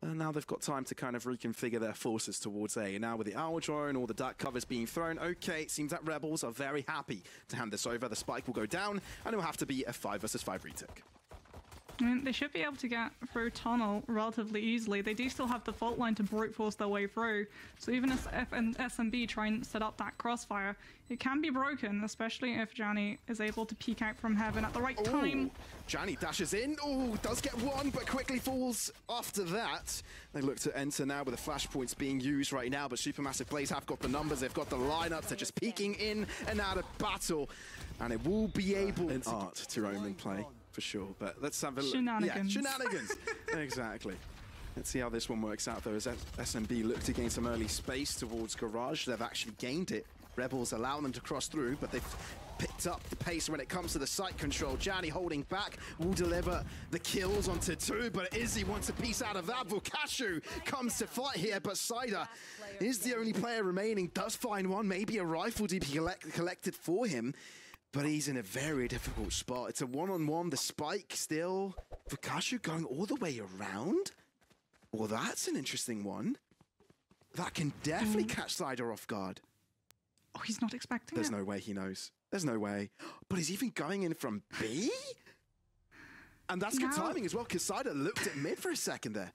And now they've got time to kind of reconfigure their forces towards A. And now with the owl drone, all the dark covers being thrown, okay, it seems that Rebels are very happy to hand this over. The spike will go down, and it will have to be a 5 versus 5 retake. I mean, they should be able to get through tunnel relatively easily. They do still have the fault line to brute force their way through. So even if F and SMB try and set up that crossfire, it can be broken, especially if Janny is able to peek out from heaven at the right time. Janny dashes in. Oh, does get one, but quickly falls after that. They look to enter now with the flashpoints being used right now, but SuperMassive Plays have got the numbers, they've got the lineups, they're just peeking in and out of battle. And it will be able to Roman play. For sure, but let's have a look. Shenanigans. Yeah, shenanigans. Exactly. Let's see how this one works out, though, as SMB look to gain some early space towards Garage. They've actually gained it. Rebels allow them to cross through, but they've picked up the pace when it comes to the site control. Janny holding back will deliver the kills onto 2, but Izzy wants a piece out of that. Vukashu comes to fight here, but Cyder is the only player remaining. Does find one, maybe a rifle to be collected for him. But he's in a very difficult spot. It's a one-on-one. The spike still. Vukashu going all the way around? Well, that's an interesting one. That can definitely catch Cyder off guard. Oh, he's not expecting There's no way he knows. There's no way. But he's even going in from B? And that's good timing as well, because Cyder looked at mid for a second there.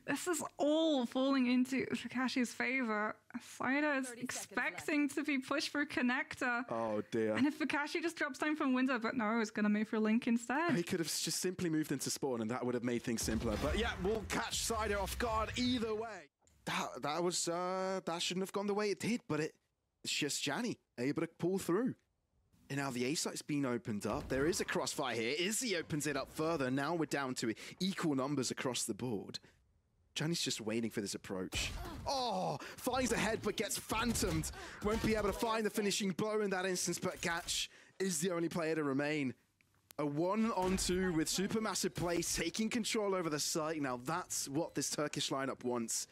This is all falling into Vukashu's favor. Cyder is expecting to be pushed for connector. Oh dear. And if Vukashu just drops down from window, but no, it's going to move for Link instead. He could have just simply moved into spawn and that would have made things simpler. But yeah, we'll catch Cyder off guard either way. That shouldn't have gone the way it did, but it's just Janny able to pull through. And now the A site's been opened up. There is a crossfire here. Izzy opens it up further. Now we're down to equal numbers across the board. Janny's just waiting for this approach. Oh, finds ahead but gets phantomed. Won't be able to find the finishing blow in that instance, but GatsH is the only player to remain. A 1-on-2 with SuperMassive Plays taking control over the site. Now that's what this Turkish lineup wants.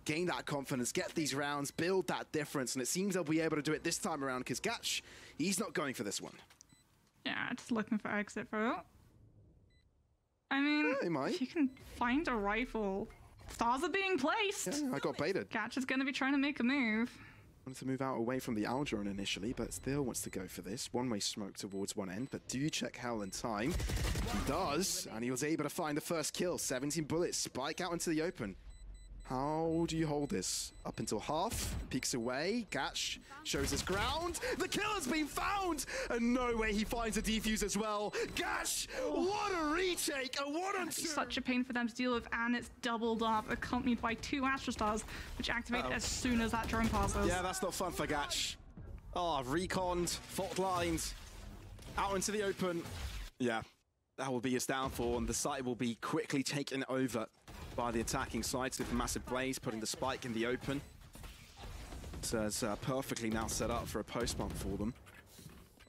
Gain that confidence, get these rounds, build that difference, and it seems they'll be able to do it this time around because GatsH, he's not going for this one. Yeah, just looking for exit through. I mean, if you can find a rifle, stars are being placed. Yeah, I got baited. GatsH is going to be trying to make a move. Wanted to move out away from the owl drone initially, but still wants to go for this. One-way smoke towards one end, but do you check Hell in time? He does, and he was able to find the first kill. 17 bullets, spike out into the open. How do you hold this? Up until half, peeks away, GatsH shows his ground. The kill has been found! And no way he finds a defuse as well. GatsH, what a retake, a 1-on-2! Such a pain for them to deal with, and it's doubled up, accompanied by 2 Astra Stars, which activate as soon as that drone passes. Yeah, that's not fun for GatsH. Oh, reconned, fault lined, out into the open. Yeah, that will be his downfall, and the site will be quickly taken over by the attacking side. SuperMassive Blaze putting the spike in the open. So it's perfectly now set up for a post-bump for them.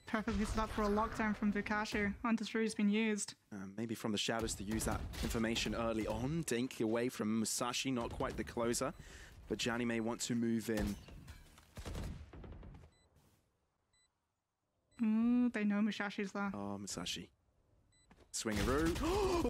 Perfectly set up for a lockdown from Vukashu. Hunter's Root has been used. Maybe from the shadows to use that information early on. Dink away from Musashi, not quite the closer. But Janny may want to move in. Ooh, they know Musashi's there. Oh, Musashi. Swingaroo.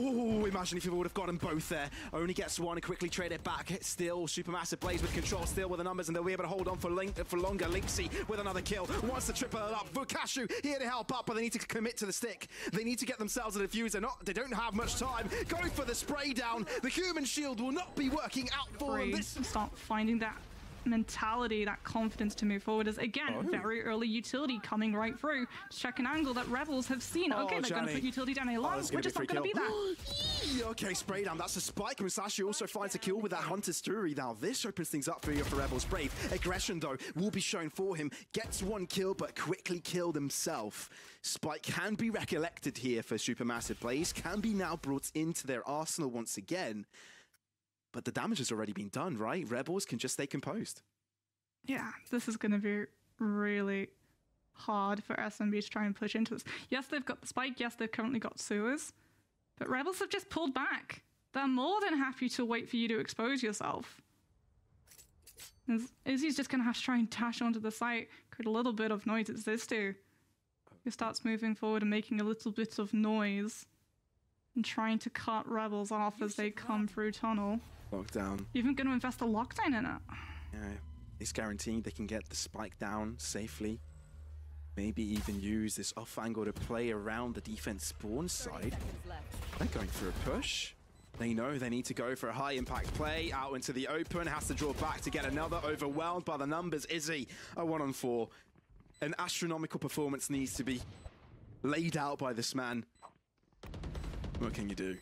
Oh, imagine if he would have gotten both there. Only gets one and quickly trade it back. Still, SuperMassive Blaze with control, still with the numbers, and they'll be able to hold on for longer. lyNxi with another kill. Wants to triple it up. Vukashu here to help up, but they need to commit to the stick. They need to get themselves a diffuser. They don't have much time. Going for the spray down. The human shield will not be working out for them. Start finding that mentality, that confidence to move forward is again very early utility coming right through. Just check an angle that Rebels have seen. Okay, they're going to put utility down a lot. We're just not going to be that. Okay, spray down. That's a spike. Musashi also finds a kill with that Hunter's Fury. Now this opens things up for Rebels. Brave aggression though will be shown for him. Gets one kill, but quickly killed himself. Spike can be recollected here for SuperMassive Blaze. Can be now brought into their arsenal once again. But the damage has already been done, right? Rebels can just stay composed. Yeah, this is going to be really hard for SMB to try and push into this. Yes, they've got the spike. Yes, they've currently got sewers. But Rebels have just pulled back. They're more than happy to wait for you to expose yourself. Izzy's just going to have to try and dash onto the site, create a little bit of noise. It's XiSTOU who starts moving forward and making a little bit of noise. and trying to cut Rebels off as they come through tunnel. Lockdown. Even going to invest a lockdown in it. Yeah, it's guaranteeing they can get the spike down safely. Maybe even use this off angle to play around the defense spawn side. They're going for a push. They know they need to go for a high impact play out into the open. Has to draw back to get another. Overwhelmed by the numbers. Izzy, a 1-on-4. An astronomical performance needs to be laid out by this man. What can you do?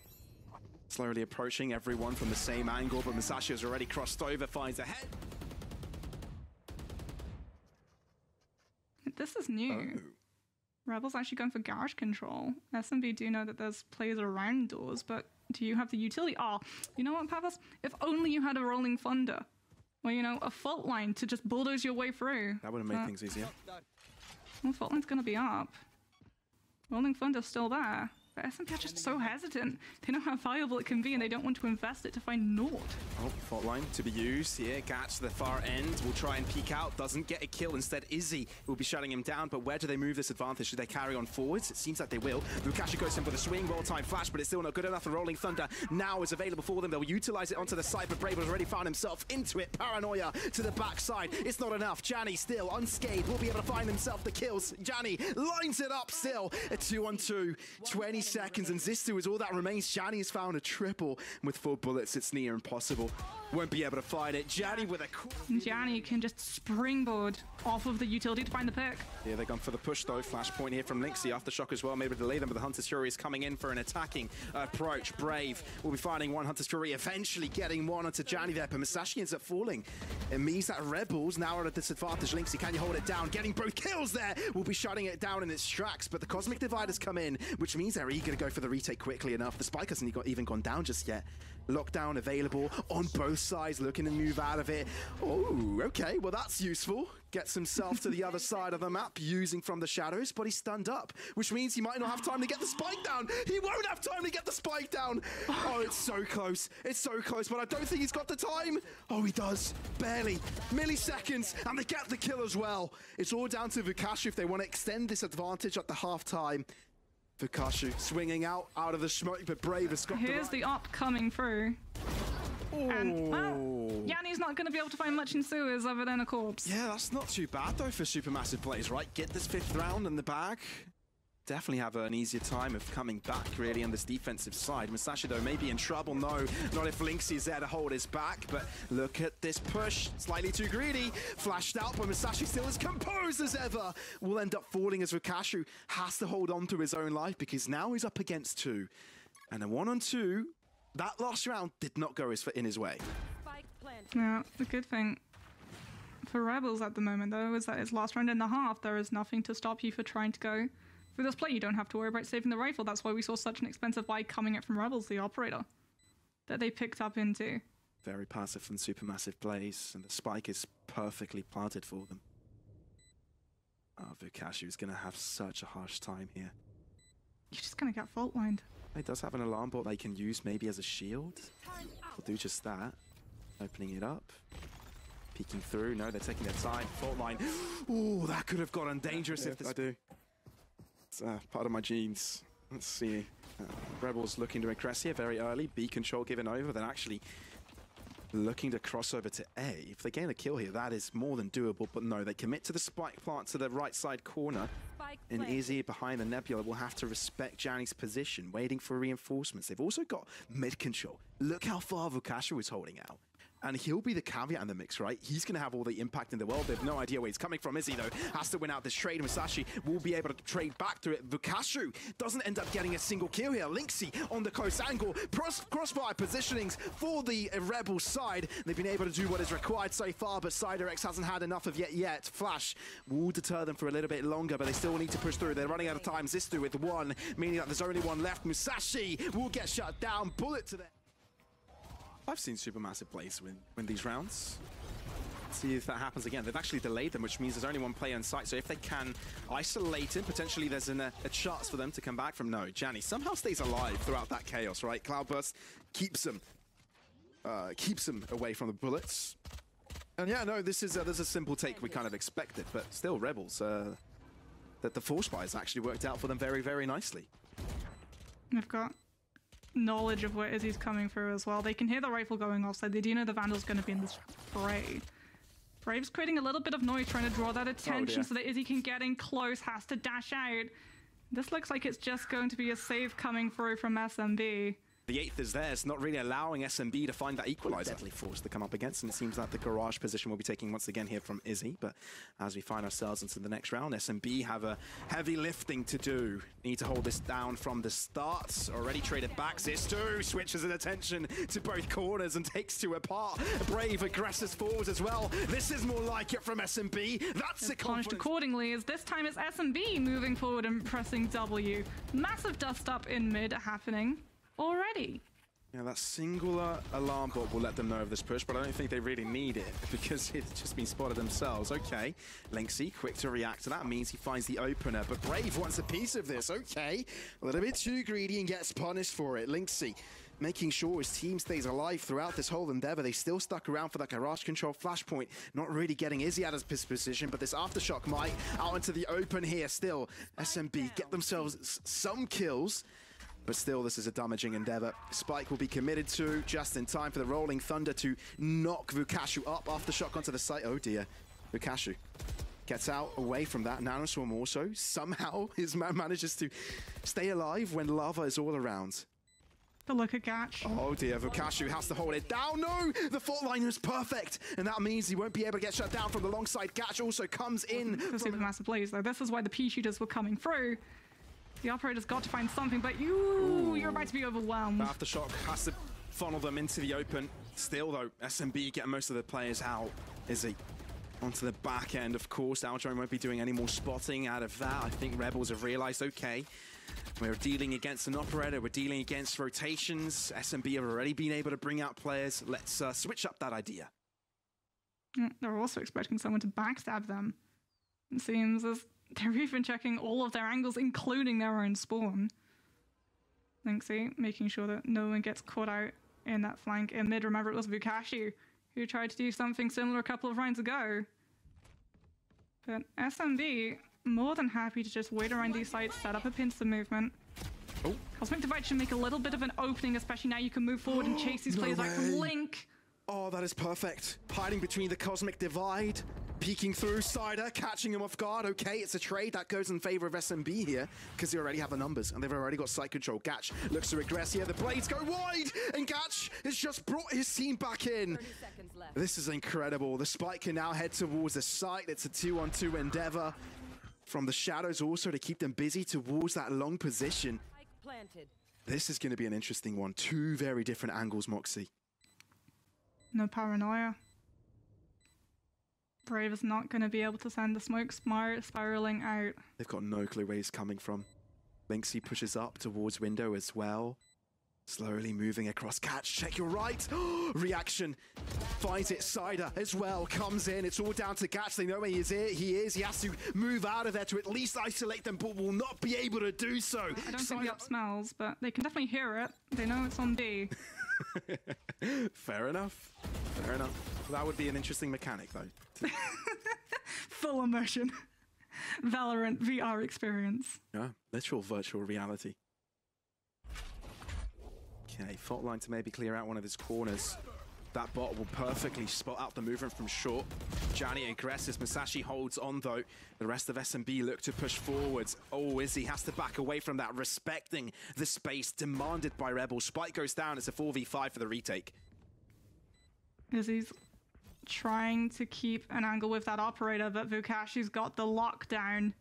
Slowly approaching everyone from the same angle, but musashi has already crossed over, finds a head. This is new. Oh. Rebels actually going for garage control. SMB do know that there's players around doors, but do you have the utility? Oh, you know what, Papas? If only you had a rolling thunder. Or, you know, a fault line to just bulldoze your way through. That would have made things easier. Well, fault line's going to be up. Rolling thunder's still there. But SMP are just so hesitant. They know how valuable it can be and they don't want to invest it to find naught. Oh, fault line to be used here. GatsH to the far end will try and peek out. Doesn't get a kill. Instead, Izzy will be shutting him down. But where do they move this advantage? Do they carry on forwards? It seems like they will. Musashi goes in for the swing, roll time flash, but it's still not good enough. The rolling thunder now is available for them. They'll utilize it onto the side, but Brave has already found himself into it. Paranoia to the backside. It's not enough. Janny still unscathed. Will be able to find himself the kills. Janny lines it up still. A 2-on-2. 20 seconds, and XiSTOU is all that remains. Janny has found a triple. With 4 bullets, it's near impossible. Won't be able to find it. Janny with a... Janny can just springboard off of the utility to find the pick. Yeah, they've gone for the push though. Flashpoint here from lyNxi. Aftershock as well. Maybe delay them, but the Hunter's Fury is coming in for an attacking approach. Brave will be finding one Hunter's Fury, eventually getting one onto Janny there, but musashi ends up falling. It means that Rebels now are at a disadvantage. lyNxi, can you hold it down? Getting both kills there. Will be shutting it down in its tracks, but the Cosmic Divide has come in, which means they're eager to go for the retake quickly enough. The spike hasn't even gone down just yet. Lockdown available on both sides, looking to move out of it. Oh, okay, well that's useful. Gets himself to the other side of the map, using from the shadows, but he's stunned up, which means he might not have time to get the spike down. He won't have time to get the spike down. Oh, it's so close. It's so close, but I don't think he's got the time. Oh, he does. Barely. Milliseconds, and they get the kill as well. It's all down to vukashi if they want to extend this advantage at the halftime. vukashi swinging out of the smoke, but Brave has got Here's the up coming through. Oh. And, well, Yanni's not going to be able to find much in sewers other than a corpse. Yeah, that's not too bad, though, for Supermassive plays, right? Get this 5th round in the bag. Definitely have an easier time of coming back, really, on this defensive side. musashi, though, may be in trouble. No, not if lyNxi is there to hold his back. But look at this push. Slightly too greedy. Flashed out, but musashi still as composed as ever. Will end up falling as vukashi has to hold on to his own life, because now he's up against 2. And a 1-on-2, that last round did not go in his way. Yeah, the good thing for Rebels at the moment, though, is that it's last round and a half. There is nothing to stop you for trying to go through this play. You don't have to worry about saving the rifle. That's why we saw such an expensive buy coming in from Rebels, the operator, that they picked up into. Very passive from Supermassive plays, and the spike is perfectly planted for them. Oh, vukashi is going to have such a harsh time here. You're just going to get fault lined. He does have an alarm bot they can use maybe as a shield. We'll do just that. Opening it up. Peeking through. No, they're taking their time. Fault line. Ooh, that could have gotten dangerous if this... I do. It's part of my genes. Let's see. Rebels looking to aggress here very early. B control given over. Then actually looking to cross over to A. If they gain a kill here, that is more than doable. But no, they commit to the spike plant to the right side corner. And Izzy behind the Nebula will have to respect Janny's position, waiting for reinforcements. They've also got mid control. Look how far vukashi was holding out. And he'll be the caveat in the mix, right? He's going to have all the impact in the world. They have no idea where he's coming from. Izzy, though, has to win out this trade. musashi will be able to trade back to it. vukashi doesn't end up getting a single kill here. lyNxi on the close angle. Crossfire positionings for the Rebel side. They've been able to do what is required so far, but CyderX hasn't had enough of yet. Flash will deter them for a little bit longer, but they still need to push through. They're running out of time. XiSTOU with 1, meaning that there's only 1 left. musashi will get shut down. Bullet to them. I've seen Supermassive plays win these rounds. Let's see if that happens again. They've actually delayed them, which means there's only 1 player in sight. So if they can isolate him, potentially there's a chance for them to come back from no. Janny somehow stays alive throughout that chaos, right? Cloudburst keeps him away from the bullets. And yeah, no, there's a simple take we kind of expected, but still Rebels, that the force buy has actually worked out for them very, very nicely. They've got knowledge of where Izzy's coming through as well. They can hear the rifle going off, so they do know the Vandal's going to be in this fray. Brave's creating a little bit of noise, trying to draw that attention so that Izzy can get in close, has to dash out. This looks like it's just going to be a save coming through from SMB. The 8th is there. It's not really allowing SMB to find that equalizer. Deadly force to come up against, and it seems like the garage position will be taking once again here from Izzy. But as we find ourselves into the next round, SMB have a heavy lifting to do. Need to hold this down from the start. Already traded back. XiSTOU switches an attention to both corners and takes two apart. Brave aggresses forwards as well. This is more like it from SMB. That's a punished accordingly, as this time it's SMB moving forward and pressing W. Massive dust up in mid happening already. Yeah, that singular alarm bot will let them know of this push, but I don't think they really need it because it's just been spotted themselves. Okay, lyNxi quick to react to that, means he finds the opener, but Brave wants a piece of this. Okay, a little bit too greedy and gets punished for it. lyNxi making sure his team stays alive throughout this whole endeavor. They still stuck around for that garage control flashpoint, not really getting Izzy out of his position, but this aftershock might out into the open here. Still, SMB get themselves some kills. But still, this is a damaging endeavor. Spike will be committed to just in time for the Rolling Thunder to knock Vukashu up after shot onto the site. Oh dear, Vukashu gets out away from that. Nanoswarm also somehow his man manages to stay alive when lava is all around. The look at GatsH. Oh dear, Vukashu has to hold it down. No, the fault line is perfect, and that means he won't be able to get shut down from the long side. GatsH also comes in. The SuperMassive plays though. This is why the P shooters were coming through. The operator's got to find something, but you're about to be overwhelmed. Aftershock has to funnel them into the open. Still, though, SMB get most of the players out. Izzy onto the back end, of course. Aldrone won't be doing any more spotting out of that. I think Rebels have realized, okay, we're dealing against an operator. We're dealing against rotations. SMB have already been able to bring out players. Let's switch up that idea. They're also expecting someone to backstab them. It seems as they're even checking all of their angles, including their own spawn. lyNxi making sure that no one gets caught out in that flank in mid. Remember, it was Vukashu who tried to do something similar a couple of rounds ago. But SMB more than happy to just wait around these sites, set up a pincer movement. Oh. Cosmic Divide should make a little bit of an opening, especially now you can move forward and chase these players out from Link. Oh, that is perfect. Hiding between the Cosmic Divide. Peeking through, Cyder, catching him off guard. Okay, it's a trade that goes in favor of SMB here because they already have the numbers and they've already got site control. GatsH looks to regress here. The blades go wide and GatsH has just brought his team back in. 30 seconds left. This is incredible. The Spike can now head towards the site. It's a 2-on-2 endeavor from the shadows also to keep them busy towards that long position. Planted. This is going to be an interesting one. Two very different angles, Moxie. No paranoia. Brave is not going to be able to send the smoke spiraling out. They've got no clue where he's coming from. lyNxi pushes up towards window as well. Slowly moving across. GatsH, check your right. Reaction. Finds it. Cyder as well. Comes in. It's all down to GatsH. They know where he is. He has to move out of there to at least isolate them, but will not be able to do so. I don't think the up smells, but they can definitely hear it. They know it's on B. Fair enough. Fair enough. That would be an interesting mechanic, though. Full immersion. Valorant VR experience. Yeah, literal virtual reality. Okay, fault line to maybe clear out one of his corners. That bot will perfectly spot out the movement from short. Janny aggressive. Musashi holds on, though. The rest of SMB look to push forwards. Oh, Izzy has to back away from that, respecting the space demanded by Rebel. Spike goes down. It's a 4v5 for the retake. Izzy's trying to keep an angle with that operator, but Vukashu's got the lockdown.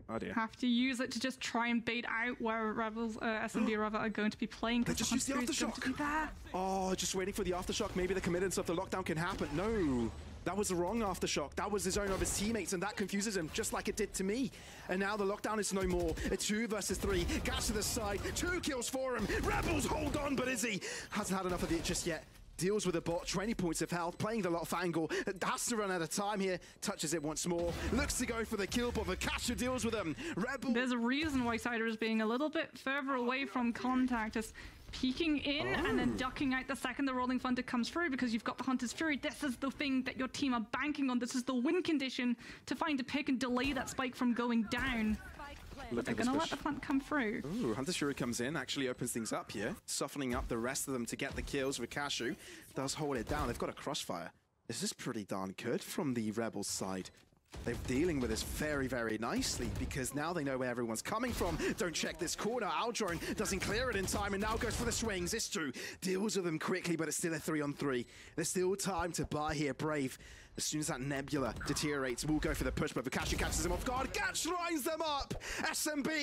Oh dear. Have to use it to just try and bait out where Rebels, SMB rather, are going to be playing. They just used the aftershock. Oh, just waiting for the aftershock. Maybe the commitments of the lockdown can happen. No, that was the wrong aftershock. That was the zone of his teammates, and that confuses him, just like it did to me. And now the lockdown is no more. A 2 versus 3. GatsH to the side. 2 kills for him. Rebels hold on, but Izzy hasn't had enough of it just yet. Deals with a bot, 20 points of health, playing the lot angle, has to run out of time here, touches it once more, looks to go for the kill, but Vukashu deals with him. Rebel. There's a reason why Cyder is being a little bit further away from contact, just peeking in and then ducking out the second the Rolling Thunder comes through, because you've got the Hunter's Fury. This is the thing that your team are banking on. This is the win condition to find a pick and delay that spike from going down. But they're going to let the plant come through. Ooh, Hunter Shuri comes in, actually opens things up here, softening up the rest of them to get the kills. Rikashu does hold it down. They've got a crossfire. This is pretty darn good from the Rebels side. They're dealing with this very, very nicely because now they know where everyone's coming from. Don't check this corner. Aldrone doesn't clear it in time and now goes for the swings. XiSTOU deals with them quickly, but it's still a 3-on-3. There's still time to buy here. Brave, as soon as that Nebula deteriorates, will go for the push, but Vikashi catches him off guard. GatsH lines them up. SMB.